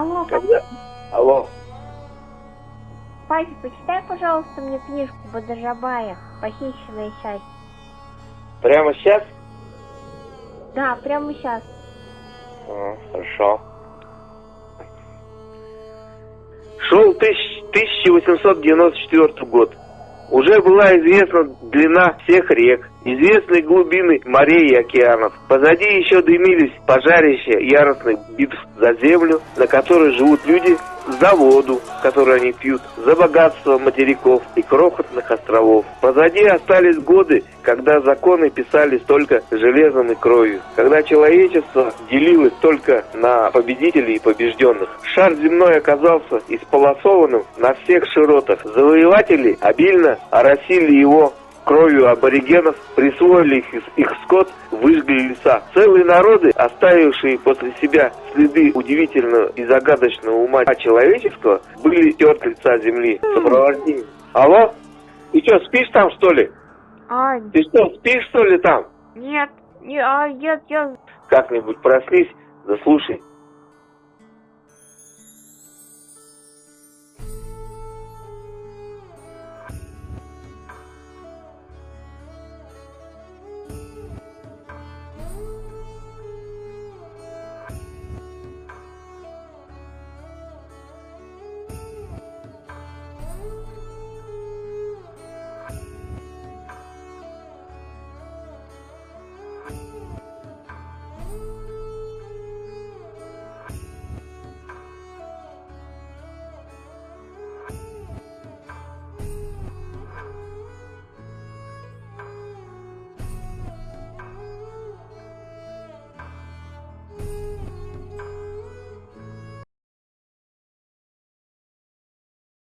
Алло, Когда... Алло. Папе, почитай, пожалуйста, мне книжку Бадржабая «Похищенное счастье». Прямо сейчас? Да, прямо сейчас. Хорошо. Шел 1894 год. Уже была известна длина всех рек, известны глубины морей и океанов. Позади еще дымились пожарища яростных битв за землю, на которой живут люди, за воду, которую они пьют, за богатство материков и крохотных островов. Позади остались годы, когда законы писались только железом и кровью, когда человечество делилось только на победителей и побежденных. Шар земной оказался исполосованным на всех широтах. Завоеватели обильно оросили его кровью аборигенов, присвоили их скот, выжгли леса. Целые народы, оставившие после себя следы удивительного и загадочного ума человеческого, были стерты с лица земли. Сопровождение. Алло? Ты что, спишь там, что ли? Ты что, спишь, что ли, там? Нет, я... Как-нибудь проснись, да слушай.